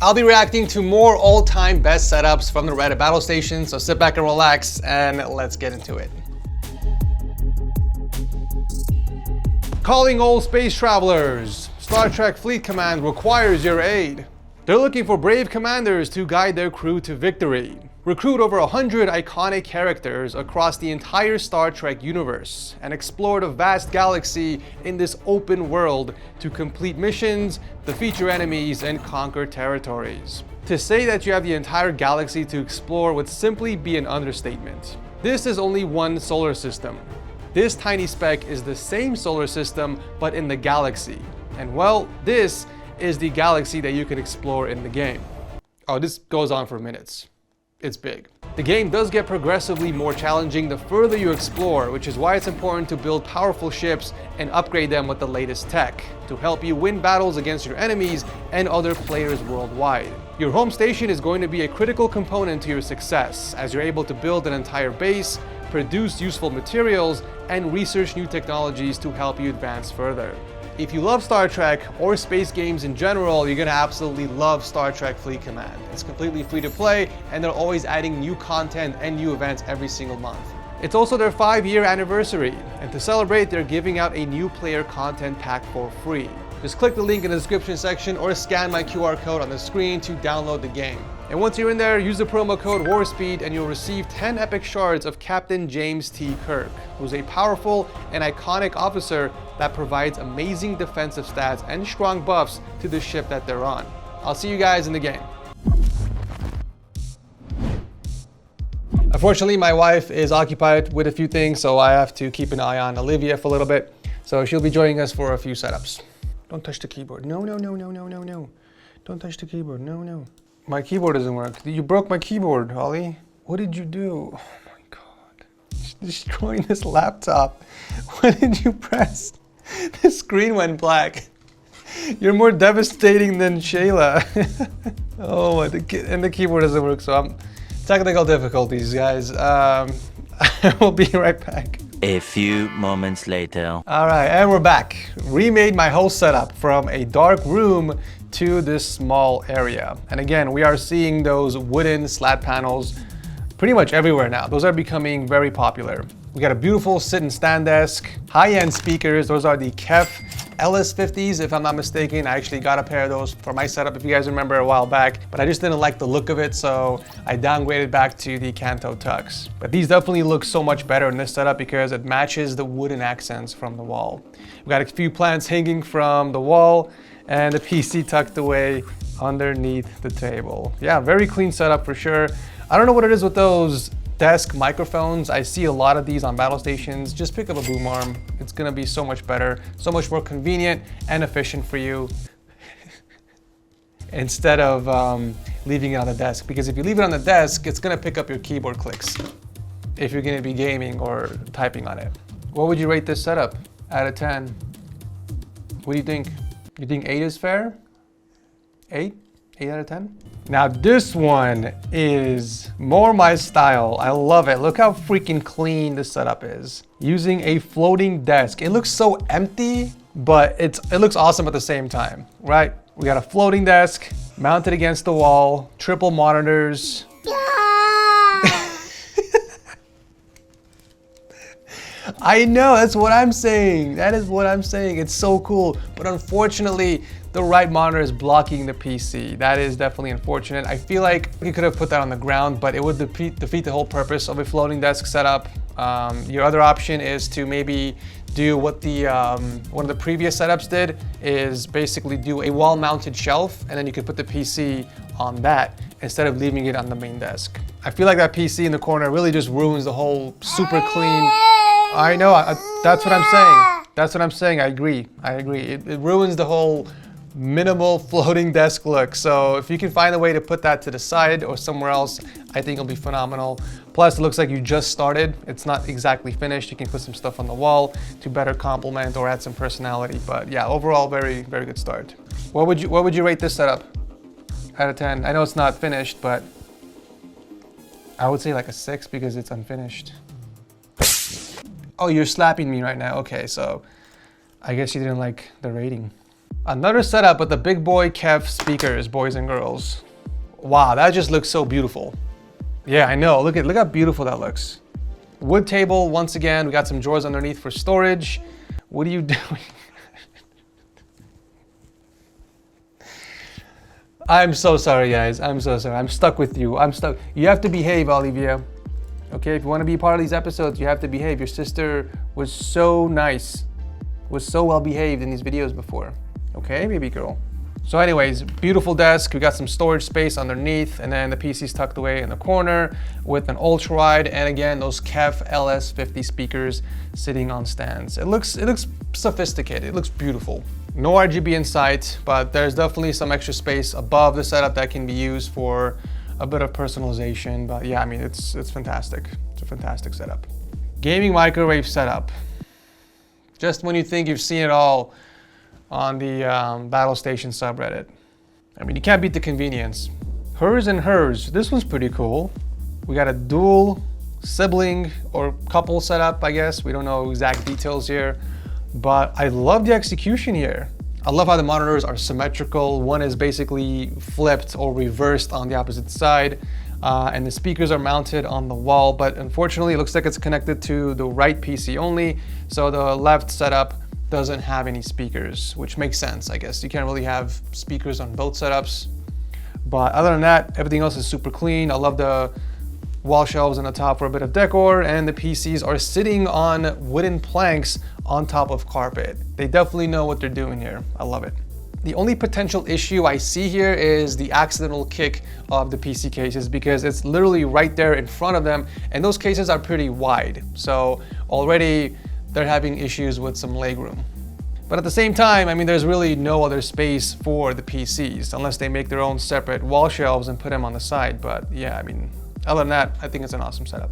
I'll be reacting to more all-time best setups from the Reddit battle station, so sit back and relax and let's get into it. Calling all space travelers. Star Trek Fleet Command requires your aid. They're looking for brave commanders to guide their crew to victory. Recruit over 100 iconic characters across the entire Star Trek universe and explore the vast galaxy in this open world to complete missions, defeat your enemies, and conquer territories. To say that you have the entire galaxy to explore would simply be an understatement. This is only one solar system. This tiny speck is the same solar system, but in the galaxy. And well, this is the galaxy that you can explore in the game. Oh, this goes on for minutes. It's big. The game does get progressively more challenging the further you explore, which is why it's important to build powerful ships and upgrade them with the latest tech to help you win battles against your enemies and other players worldwide. Your home station is going to be a critical component to your success, as you're able to build an entire base, produce useful materials, and research new technologies to help you advance further. If you love Star Trek or space games in general, you're gonna absolutely love Star Trek Fleet Command. It's completely free to play, and they're always adding new content and new events every single month. It's also their 5-year anniversary, and to celebrate, they're giving out a new player content pack for free. Just click the link in the description section or scan my QR code on the screen to download the game. And once you're in there, use the promo code WARSPEED and you'll receive 10 epic shards of Captain James T. Kirk, who's a powerful and iconic officer that provides amazing defensive stats and strong buffs to the ship that they're on. I'll see you guys in the game. Unfortunately, my wife is occupied with a few things, so I have to keep an eye on Olivia for a little bit. So she'll be joining us for a few setups. Don't touch the keyboard. No, no, no, no, no, no, no. Don't touch the keyboard. No, no. My keyboard doesn't work. You broke my keyboard, Holly. What did you do? Oh my God. Destroying this laptop. What did you press? The screen went black. You're more devastating than Shayla. Oh, and the keyboard doesn't work, so I'm technical difficulties, guys. I will be right back. A few moments later. All right, and we're back. Remade my whole setup from a dark room to this small area. And again, we are seeing those wooden slat panels pretty much everywhere now. Those are becoming very popular. We got a beautiful sit and stand desk, high-end speakers. Those are the KEF LS50s, if I'm not mistaken. I actually got a pair of those for my setup, if you guys remember, a while back, but I just didn't like the look of it, so I downgraded back to the Kanto Tux. But these definitely look so much better in this setup because it matches the wooden accents from the wall. We've got a few plants hanging from the wall and the PC tucked away underneath the table. Yeah, very clean setup for sure. I don't know what it is with those desk microphones. I see a lot of these on battle stations. Just pick up a boom arm. It's gonna be so much better, so much more convenient and efficient for you instead of leaving it on the desk. Because if you leave it on the desk, it's gonna pick up your keyboard clicks if you're gonna be gaming or typing on it. What would you rate this setup out of 10? What do you think? You think 8 is fair? 8? 8 out of 10? Now this one is more my style. I love it. Look how freaking clean this setup is. Using a floating desk. It looks so empty, but it looks awesome at the same time, right? We got a floating desk mounted against the wall, triple monitors. I know, that's what I'm saying. That is what I'm saying. It's so cool. But unfortunately, the right monitor is blocking the PC. That is definitely unfortunate. I feel like you could have put that on the ground, but it would defeat the whole purpose of a floating desk setup. Your other option is to maybe do what the one of the previous setups did, is basically do a wall-mounted shelf, and then you could put the PC on that instead of leaving it on the main desk. I feel like that PC in the corner really just ruins the whole super clean. I know, that's what I'm saying. That's what I'm saying, I agree. It ruins the whole minimal floating desk look. So if you can find a way to put that to the side or somewhere else, I think it'll be phenomenal. Plus, it looks like you just started. It's not exactly finished. You can put some stuff on the wall to better complement or add some personality. But yeah, overall, very, very good start. What would you rate this setup out of 10? I know it's not finished, but I would say like a 6 because it's unfinished. Oh, you're slapping me right now. Okay, so I guess you didn't like the rating. Another setup with the big boy Kev speakers, boys and girls. Wow, that just looks so beautiful. Yeah, I know. Look how beautiful that looks. Wood table, once again, we got some drawers underneath for storage. What are you doing? I'm so sorry, guys. I'm so sorry. I'm stuck with you. I'm stuck. You have to behave, Olivia. Okay, if you want to be part of these episodes, you have to behave. Your sister was so nice, was so well behaved in these videos before. Okay, baby girl. So anyways, beautiful desk. We got some storage space underneath, and then the PC's tucked away in the corner with an ultra wide, and again, those Kev LS50 speakers sitting on stands. It looks sophisticated. It looks beautiful. No RGB in sight, but there's definitely some extra space above the setup that can be used for a bit of personalization. But yeah, I mean, it's fantastic. It's a fantastic setup. Gaming microwave setup. Just when you think you've seen it all on the Battle Station subreddit. I mean, you can't beat the convenience. Hers and hers. This one's pretty cool. We got a dual sibling or couple setup, I guess. We don't know exact details here, but I love the execution here. I love how the monitors are symmetrical. One is basically flipped or reversed on the opposite side, and the speakers are mounted on the wall, but unfortunately it looks like it's connected to the right PC only, so the left setup doesn't have any speakers, which makes sense, I guess. You can't really have speakers on both setups. But other than that, everything else is super clean. I love the wall shelves on the top for a bit of decor, and the PCs are sitting on wooden planks on top of carpet. They definitely know what they're doing here. I love it. The only potential issue I see here is the accidental kick of the PC cases, because it's literally right there in front of them, and those cases are pretty wide. So already they're having issues with some legroom. But at the same time, I mean, there's really no other space for the PCs unless they make their own separate wall shelves and put them on the side. But yeah, I mean, other than that, I think it's an awesome setup.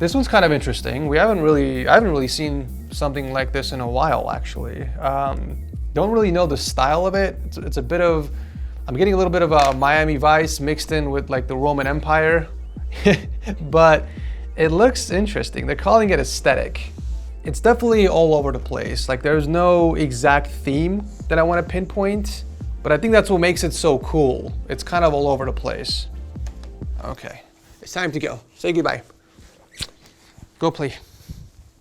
This one's kind of interesting. I haven't really seen something like this in a while, actually. Don't really know the style of it. It's a bit of, I'm getting a little bit of a Miami Vice mixed in with like the Roman Empire, but it looks interesting. They're calling it aesthetic. It's definitely all over the place. Like, there's no exact theme that I want to pinpoint, but I think that's what makes it so cool. It's kind of all over the place. Okay, it's time to go. Say goodbye. Go play.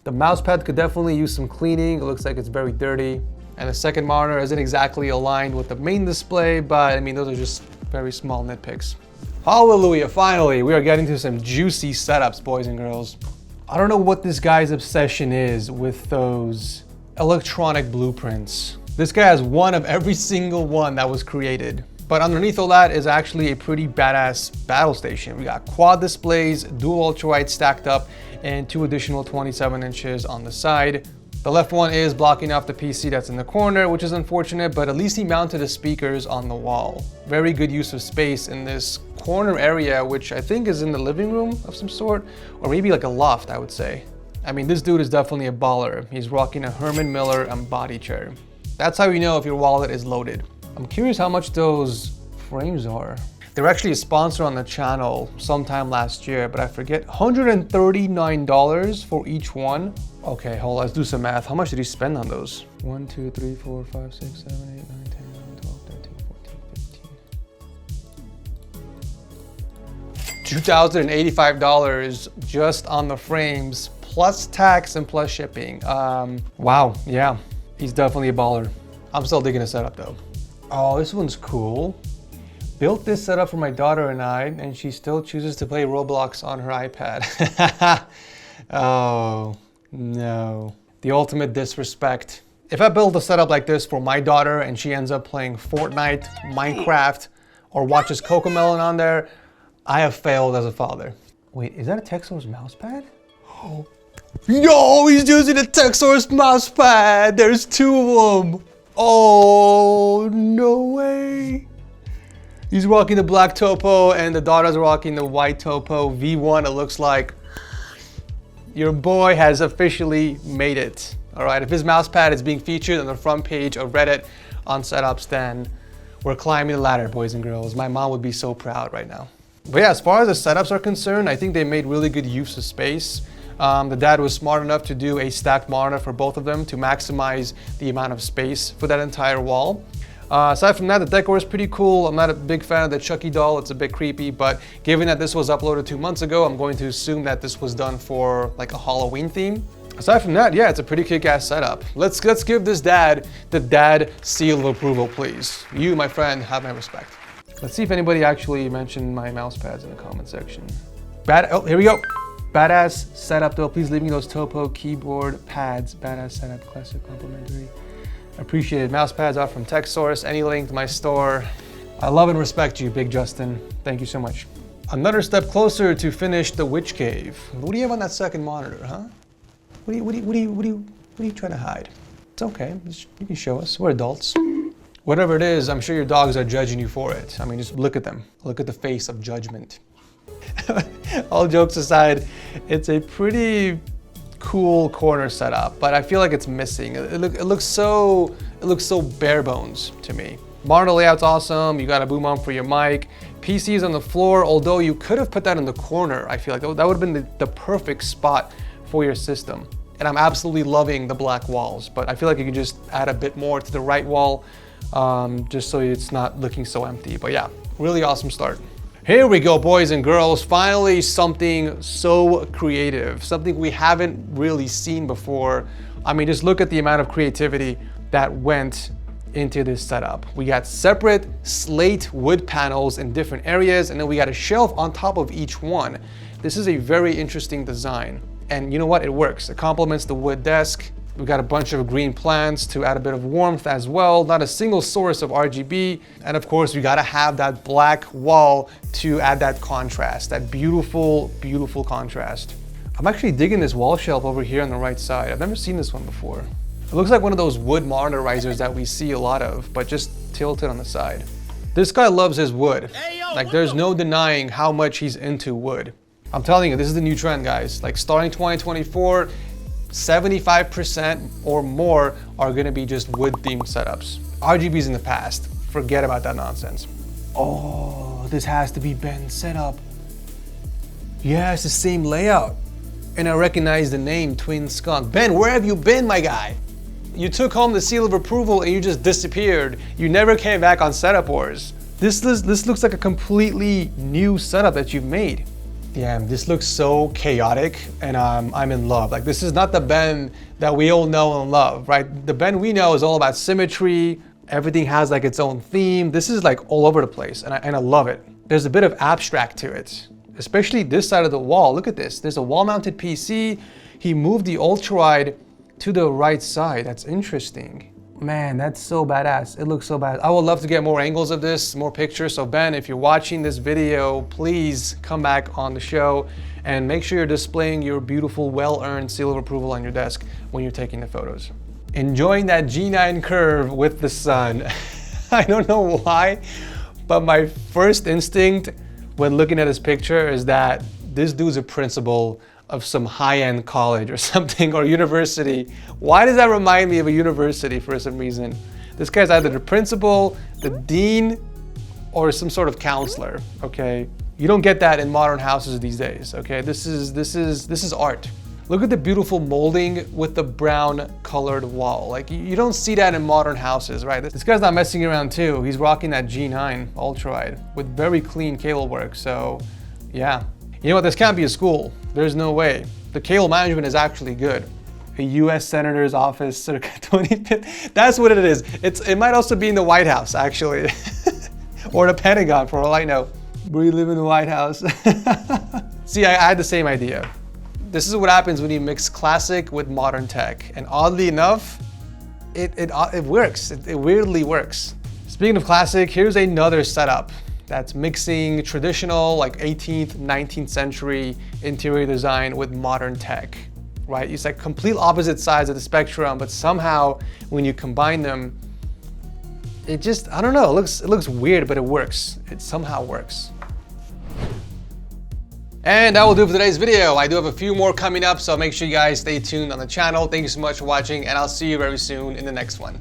The mouse pad could definitely use some cleaning. It looks like it's very dirty. And the second monitor isn't exactly aligned with the main display, but I mean, those are just very small nitpicks. Hallelujah, finally, we are getting to some juicy setups, boys and girls. I don't know what this guy's obsession is with those electronic blueprints. This guy has one of every single one that was created. But underneath all that is actually a pretty badass battle station. We got quad displays, dual ultrawide stacked up, and 2 additional 27 inches on the side. The left one is blocking off the PC that's in the corner, which is unfortunate, but at least he mounted the speakers on the wall. Very good use of space in this corner area, which I think is in the living room of some sort, or maybe like a loft, I would say. I mean, this dude is definitely a baller. He's rocking a Herman Miller body chair. That's how you know if your wallet is loaded. I'm curious how much those frames are. They were actually a sponsor on the channel sometime last year, but I forget. $139 for each one. Okay, hold on, let's do some math. How much did he spend on those? 1, 2, 3, 4, 5, 6, 7, 8, 9, 10, 11, 12, 13, 14, 15. $2,085 just on the frames, plus tax and plus shipping. Wow, yeah, he's definitely a baller. I'm still digging the setup though. Oh, this one's cool. Built this setup for my daughter and I, and she still chooses to play Roblox on her iPad. Oh, no. The ultimate disrespect. If I build a setup like this for my daughter and she ends up playing Fortnite, Minecraft, or watches Cocomelon on there, I have failed as a father. Wait, is that a Texas mousepad? Oh, yo, he's using a Texas mousepad. There's 2 of them. Oh, no way. He's rocking the black topo and the daughter's rocking the white topo V1, it looks like. Your boy has officially made it. All right, if his mousepad is being featured on the front page of Reddit on setups, then we're climbing the ladder, boys and girls. My mom would be so proud right now. But yeah, as far as the setups are concerned, I think they made really good use of space. The dad was smart enough to do a stacked monitor for both of them to maximize the amount of space for that entire wall. Aside from that, the decor is pretty cool. I'm not a big fan of the Chucky doll. It's a bit creepy, but given that this was uploaded 2 months ago, I'm going to assume that this was done for like a Halloween theme. Aside from that, yeah, it's a pretty kick-ass setup. Let's give this dad the dad seal of approval, please. You, my friend, have my respect. Let's see if anybody actually mentioned my mouse pads in the comment section. Oh, here we go. Badass setup though. Please leave me those Topo keyboard pads. Badass setup, classic, complimentary. Appreciated. Mouse pads are from TechSource. Any link to my store. I love and respect you, Big Justin. Thank you so much. Another step closer to finish the witch cave. What do you have on that second monitor, huh? What are you trying to hide? It's okay, you can show us, we're adults. Whatever it is, I'm sure your dogs are judging you for it. I mean, just look at them. Look at the face of judgment. All jokes aside, it's a pretty cool corner setup, but I feel like it's missing. It looks so bare bones to me. Monitor layout's awesome, you got a boom arm for your mic. PC's on the floor, although you could have put that in the corner. I feel like that would have been the perfect spot for your system. And I'm absolutely loving the black walls, but I feel like you can just add a bit more to the right wall, just so it's not looking so empty. But yeah, really awesome start. Here we go, boys and girls. Finally, something so creative, something we haven't really seen before. I mean, just look at the amount of creativity that went into this setup. We got separate slate wood panels in different areas, and then we got a shelf on top of each one. This is a very interesting design. And you know what? It works. It complements the wood desk. We've got a bunch of green plants to add a bit of warmth as well. Not a single source of RGB. And of course, we gotta have that black wall to add that contrast, that beautiful, beautiful contrast. I'm actually digging this wall shelf over here on the right side. I've never seen this one before. It looks like one of those wood monitorizers that we see a lot of, but just tilted on the side. This guy loves his wood. Like, there's no denying how much he's into wood. I'm telling you, this is the new trend, guys. Like, starting 2024, 75% or more are gonna be just wood-themed setups. RGB's in the past. Forget about that nonsense. Oh, this has to be Ben's setup. Yeah, it's the same layout. And I recognize the name, Twin Skunk. Ben, where have you been, my guy? You took home the seal of approval and you just disappeared. You never came back on Setup Wars. This looks like a completely new setup that you've made. Yeah, this looks so chaotic, and I'm in love. Like, this is not the Ben that we all know and love, right? The Ben we know is all about symmetry. Everything has like its own theme. This is like all over the place, and I love it. There's a bit of abstract to it, especially this side of the wall. Look at this. There's a wall-mounted PC. He moved the ultra-wide to the right side. That's interesting. Man, that's so badass. It looks so bad. I would love to get more angles of this, more pictures. So Ben, if you're watching this video, please come back on the show and make sure you're displaying your beautiful, well-earned seal of approval on your desk when you're taking the photos. Enjoying that G9 curve with the sun. I don't know why, but my first instinct when looking at this picture is that this dude's a principal of some high-end college or something, or university. Why does that remind me of a university for some reason? This guy's either the principal, the dean, or some sort of counselor, okay? You don't get that in modern houses these days, okay? This is art. Look at the beautiful molding with the brown colored wall. Like, you don't see that in modern houses, right? This guy's not messing around too. He's rocking that G9 ultra-wide with very clean cable work, so yeah. You know what, this can't be a school. There's no way. The cable management is actually good. A US Senator's office circa 25th. That's what it is. It might also be in the White House, actually. Or the Pentagon, for all I know. We live in the White House. See, I had the same idea. This is what happens when you mix classic with modern tech. And oddly enough, it works. It weirdly works. Speaking of classic, here's another setup that's mixing traditional, like 18th, 19th century interior design with modern tech, right? It's like complete opposite sides of the spectrum, but somehow when you combine them, it just, I don't know, it looks weird, but it works. It somehow works. And that will do for today's video. I do have a few more coming up, so make sure you guys stay tuned on the channel. Thank you so much for watching, and I'll see you very soon in the next one.